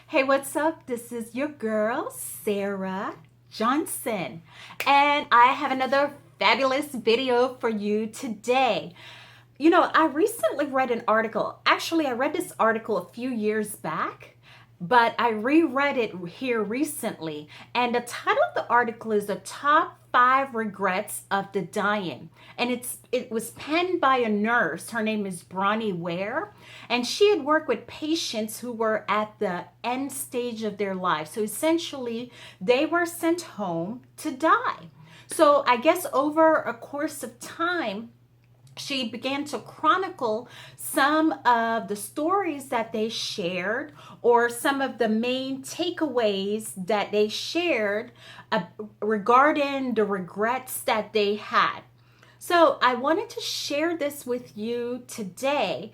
Hey, what's up? This is your girl, Sarah Johnson, and I have another fabulous video for you today. I recently read an article. Actually, I read this article a few years back, but I reread it here recently. And the title of the article is The Top 5 Regrets of the Dying. And it was penned by a nurse. Her name is Bronnie Ware. And she had worked with patients who were at the end stage of their life. So essentially, they were sent home to die. So I guess over a course of time, she began to chronicle some of the stories that they shared or some of the main takeaways that they shared regarding the regrets that they had. So I wanted to share this with you today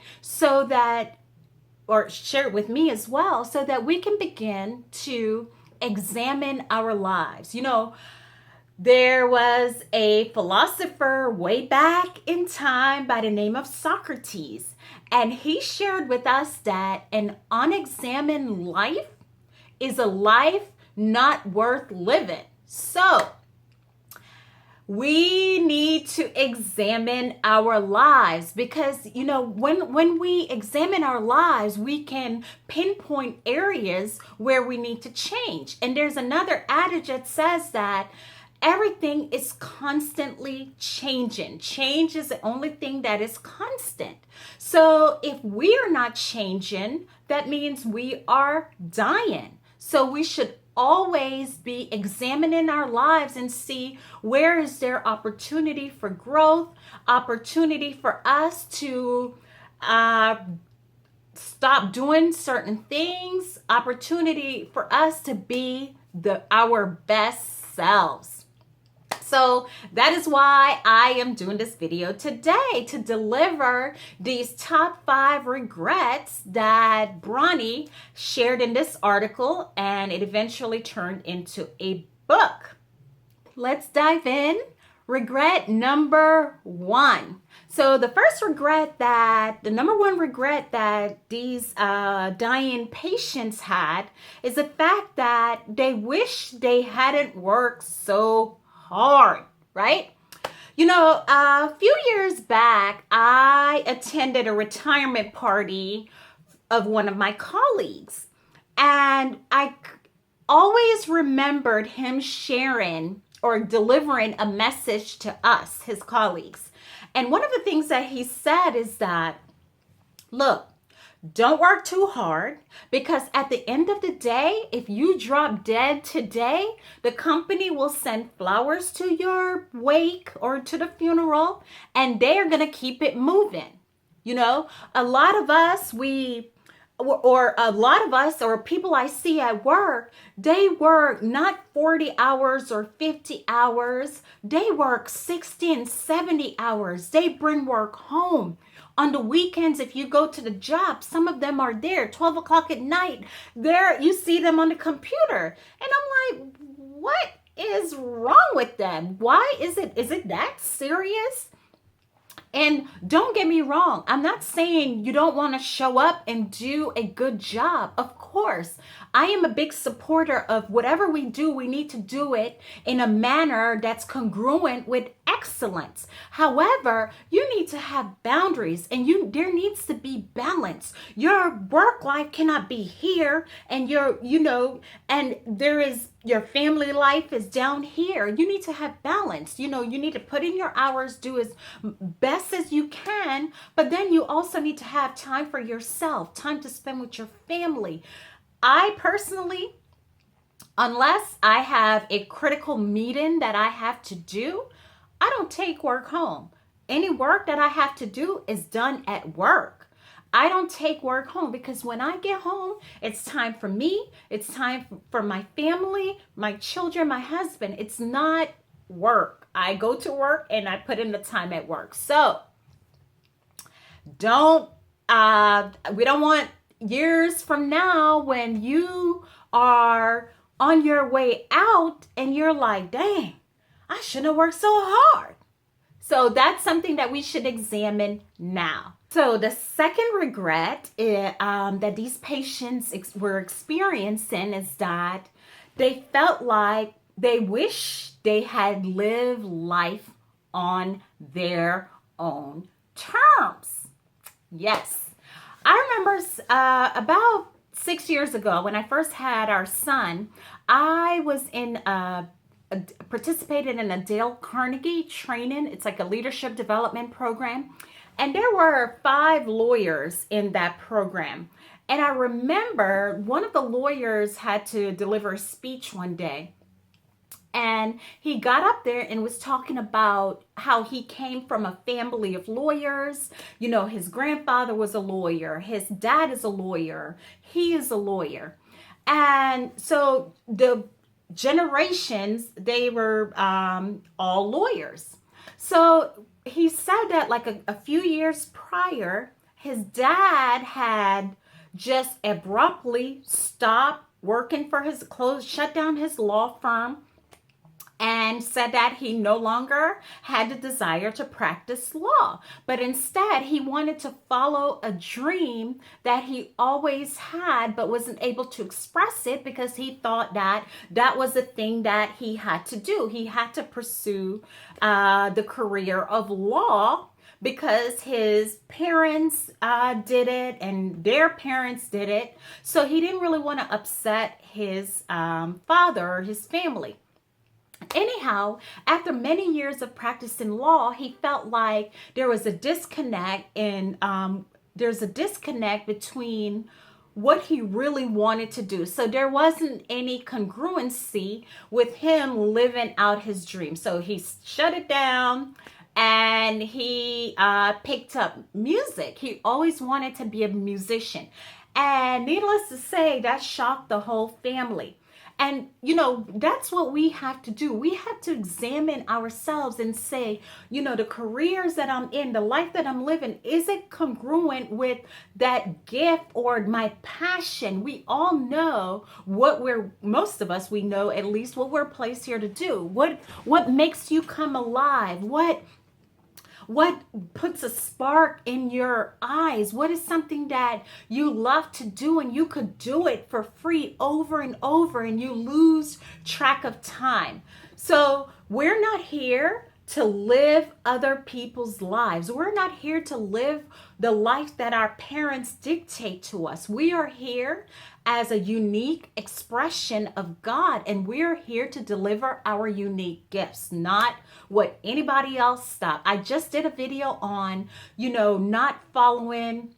or share it with me as well, so that we can begin to examine our lives. There was a philosopher way back in time by the name of Socrates, and he shared with us that an unexamined life is a life not worth living. So, we need to examine our lives because, when we examine our lives, we can pinpoint areas where we need to change. And there's another adage that says that everything is constantly changing. Change is the only thing that is constant. So if we are not changing, that means we are dying. So we should always be examining our lives and see where is there opportunity for growth, opportunity for us to stop doing certain things, opportunity for us to be our best selves. So that is why I am doing this video today, to deliver these top 5 regrets that Bronnie shared in this article, and it eventually turned into a book. Let's dive in. Regret number 1. So the number one regret that these dying patients had is the fact that they wish they hadn't worked so hard, right? A few years back, I attended a retirement party of one of my colleagues, and I always remembered him sharing or delivering a message to us, his colleagues. And one of the things that he said is that, look, don't work too hard, because at the end of the day, if you drop dead today, the company will send flowers to your wake or to the funeral, and they are going to keep it moving. A lot of us, or people I see at work, they work not 40 hours or 50 hours. They work 60 and 70 hours. They bring work home. On the weekends, if you go to the job, some of them are there 12 o'clock at night. There, you see them on the computer. And I'm like, what is wrong with them? Why is it that serious? And don't get me wrong, I'm not saying you don't want to show up and do a good job. Of course, I am a big supporter of whatever we do, we need to do it in a manner that's congruent with excellence. However, you need to have boundaries, and there needs to be balance. Your work life cannot be here, and and your family life is down here. You need to have balance. You need to put in your hours, do as best as you can, but then you also need to have time for yourself, time to spend with your family. I personally, unless I have a critical meeting that I have to do, I don't take work home. Any work that I have to do is done at work. I don't take work home, because when I get home, it's time for me. It's time for my family, my children, my husband. It's not work. I go to work and I put in the time at work. So we don't want years from now when you are on your way out and you're like, dang, I shouldn't have worked so hard. So that's something that we should examine now. So the second regret that these patients were experiencing is that they felt like they wish they had lived life on their own terms. Yes. I remember about 6 years ago when I first had our son, I was participated in a Dale Carnegie training. It's like a leadership development program. And there were 5 lawyers in that program. And I remember one of the lawyers had to deliver a speech one day. And he got up there and was talking about how he came from a family of lawyers. You know, his grandfather was a lawyer, his dad is a lawyer, he is a lawyer. And so the generations, they were all lawyers. So he said that like a few years prior, his dad had just abruptly stopped working for his clothes, shut down his law firm, and said that he no longer had the desire to practice law, but instead he wanted to follow a dream that he always had but wasn't able to express it because he thought that that was a thing that he had to do. He had to pursue the career of law because his parents did it and their parents did it. So he didn't really want to upset his father or his family. Anyhow, after many years of practicing law, he felt like there was a disconnect there's a disconnect between what he really wanted to do. So there wasn't any congruency with him living out his dream. So he shut it down and he picked up music. He always wanted to be a musician. And needless to say, that shocked the whole family. And, you know, that's what we have to do. We have to examine ourselves and say, you know, the careers that I'm in, the life that I'm living, is it congruent with that gift or my passion? We all know most of us, we know at least what we're placed here to do. What makes you come alive? What puts a spark in your eyes? What is something that you love to do and you could do it for free over and over and you lose track of time? So we're not here to live other people's lives. We're not here to live the life that our parents dictate to us. We are here as a unique expression of God, and we're here to deliver our unique gifts, not what anybody else stopped. I just did a video on, you know, not following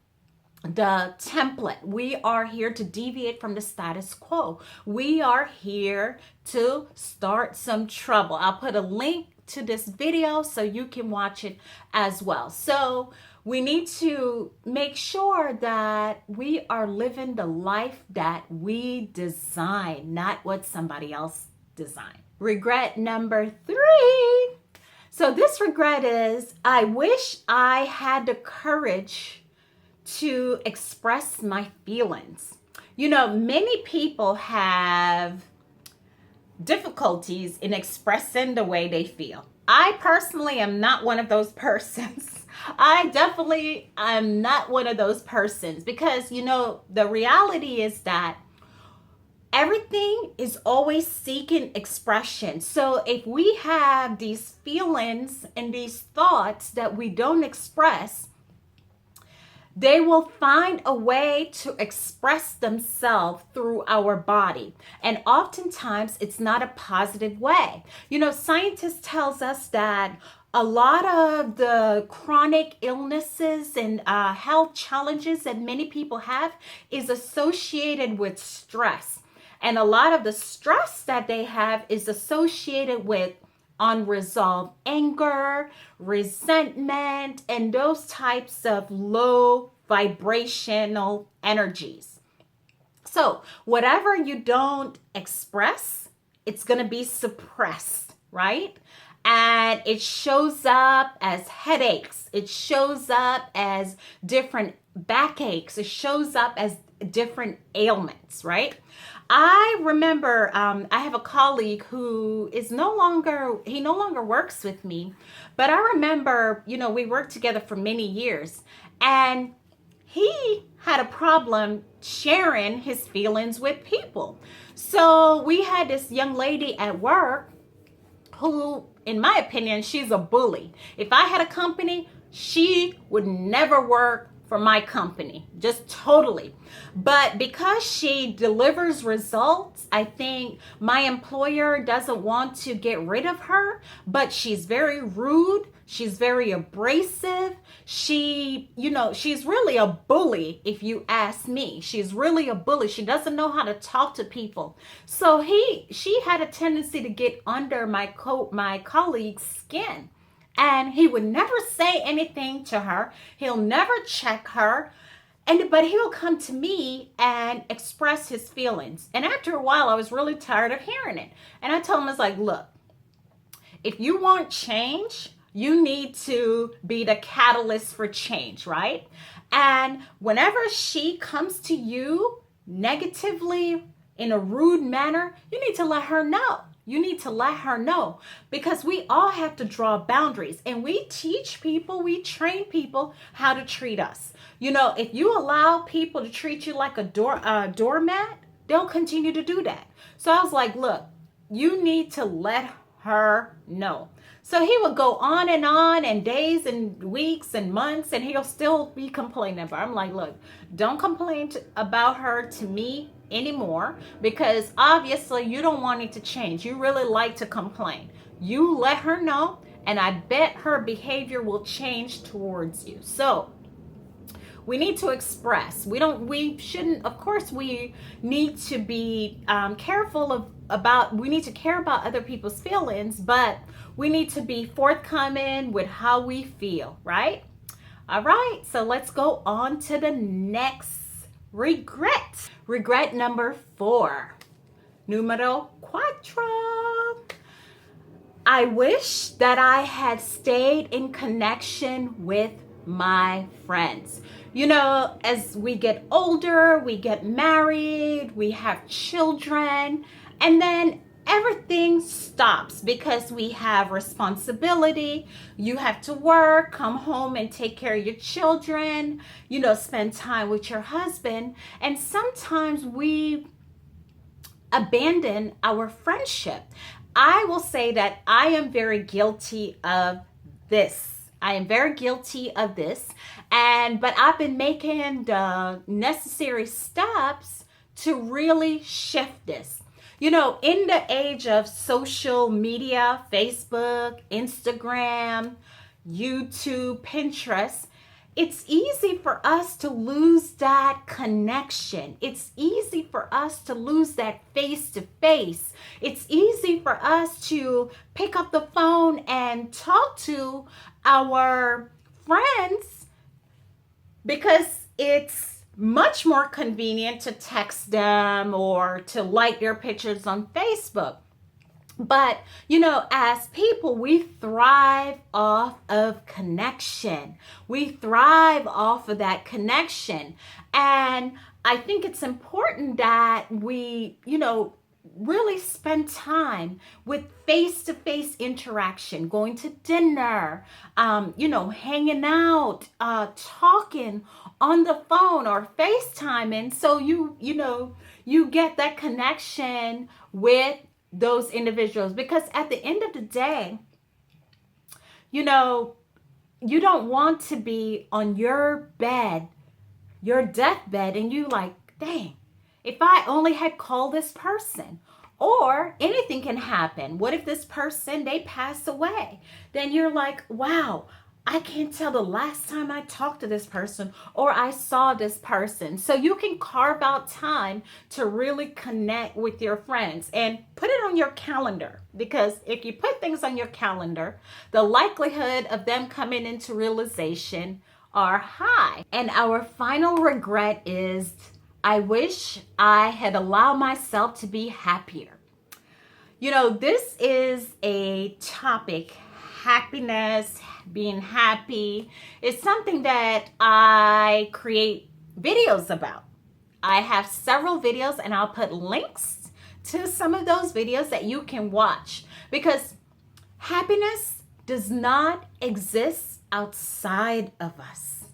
the template. We are here to deviate from the status quo. We are here to start some trouble. I'll put a link to this video so you can watch it as well. So we need to make sure that we are living the life that we design, not what somebody else designed. Regret number 3. So this regret is, I wish I had the courage to express my feelings. You know, many people have difficulties in expressing the way they feel. I personally am not one of those persons. I definitely am not one of those persons because, you know, the reality is that everything is always seeking expression. So if we have these feelings and these thoughts that we don't express, they will find a way to express themselves through our body. And oftentimes it's not a positive way. You know, scientists tells us that a lot of the chronic illnesses and health challenges that many people have is associated with stress. And a lot of the stress that they have is associated with unresolved anger, resentment, and those types of low vibrational energies. So whatever you don't express, it's going to be suppressed, right? And it shows up as headaches. It shows up as different backaches. It shows up as different ailments, right? I remember I have a colleague who is no longer works with me, but I remember, you know, we worked together for many years. And he had a problem sharing his feelings with people. So we had this young lady at work who, in my opinion, she's a bully. If I had a company, she would never work for my company, just totally. But because she delivers results, I think my employer doesn't want to get rid of her, but she's very rude. She's very abrasive. She's really a bully, if you ask me. She's really a bully. She doesn't know how to talk to people. So she had a tendency to get under my colleague's skin. And he would never say anything to her. He'll never check her. But he'll come to me and express his feelings. And after a while, I was really tired of hearing it. And I told him, I was like, look, if you want change, you need to be the catalyst for change, right? And whenever she comes to you negatively in a rude manner, you need to let her know. You need to let her know, because we all have to draw boundaries, and we teach people, we train people how to treat us. If you allow people to treat you like a doormat, they'll continue to do that. So I was like, look, you need to let her know. So he would go on, and days and weeks and months, and he'll still be complaining about her. I'm like, look, don't complain about her to me anymore, because obviously you don't want it to change. You really like to complain. You let her know, and I bet her behavior will change towards you. So we need to express. We shouldn't, of course, we need to be careful we need to care about other people's feelings, but we need to be forthcoming with how we feel, right? All right, so let's go on to the next regret. Regret number 4. Numero cuatro. I wish that I had stayed in connection with my friends. As we get older, we get married, we have children, and then everything stops because we have responsibility. You have to work, come home and take care of your children, spend time with your husband. And sometimes we abandon our friendship. I will say that I am very guilty of this. But I've been making the necessary steps to really shift this. In the age of social media, Facebook, Instagram, YouTube, Pinterest, it's easy for us to lose that connection. It's easy for us to lose that face-to-face. It's easy for us to pick up the phone and talk to our friends because it's much more convenient to text them or to like their pictures on Facebook. But, as people, we thrive off of connection. We thrive off of that connection. And I think it's important that we, really spend time with face-to-face interaction, going to dinner, hanging out, talking on the phone or FaceTiming. So you get that connection with those individuals, because at the end of the day, you don't want to be on your bed, your deathbed, and you like, dang, if I only had called this person. Or anything can happen. What if this person, they pass away? Then you're like, wow, I can't tell the last time I talked to this person or I saw this person. So you can carve out time to really connect with your friends and put it on your calendar, because if you put things on your calendar, the likelihood of them coming into realization are high. And our final regret is, I wish I had allowed myself to be happier. This is a topic, happiness, being happy. It's something that I create videos about. I have several videos, and I'll put links to some of those videos that you can watch, because happiness does not exist outside of us.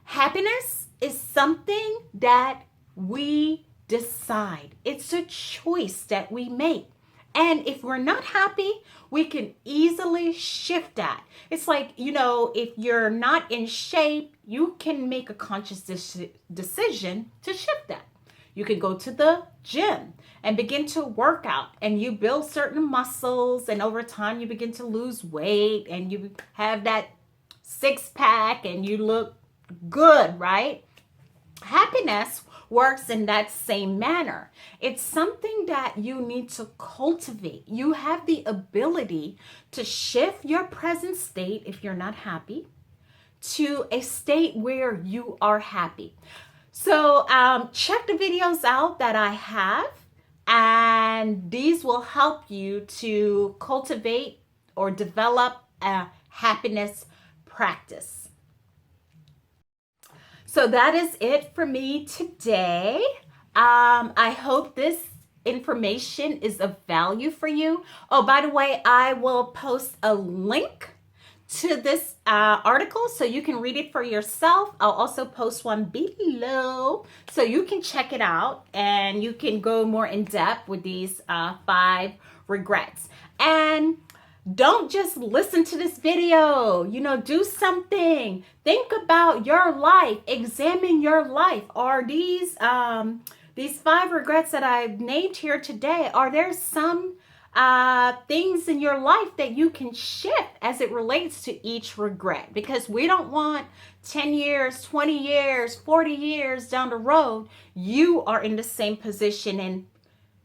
Happiness is something that we decide. It's a choice that we make. And if we're not happy, we can easily shift that. It's like, if you're not in shape, you can make a conscious decision to shift that. You can go to the gym and begin to work out, and you build certain muscles, and over time you begin to lose weight, and you have that six pack and you look good, right? Happiness works in that same manner. It's something that you need to cultivate. You have the ability to shift your present state, if you're not happy, to a state where you are happy. So check the videos out that I have, and these will help you to cultivate or develop a happiness practice. So that is it for me today. I hope this information is of value for you. Oh, by the way, I will post a link to this article so you can read it for yourself. I'll also post one below so you can check it out and you can go more in depth with these 5 regrets. And don't just listen to this video, do something. Think about your life, examine your life. Are these 5 regrets that I've named here today, are there some things in your life that you can shift as it relates to each regret? Because we don't want 10 years, 20 years, 40 years down the road, you are in the same position and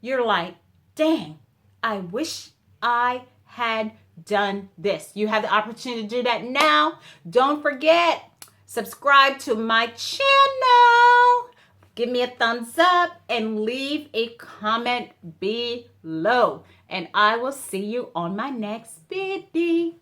you're like, dang, I wish I had done this. You have the opportunity to do that now. Don't forget, subscribe to my channel. Give me a thumbs up and leave a comment below. And I will see you on my next video.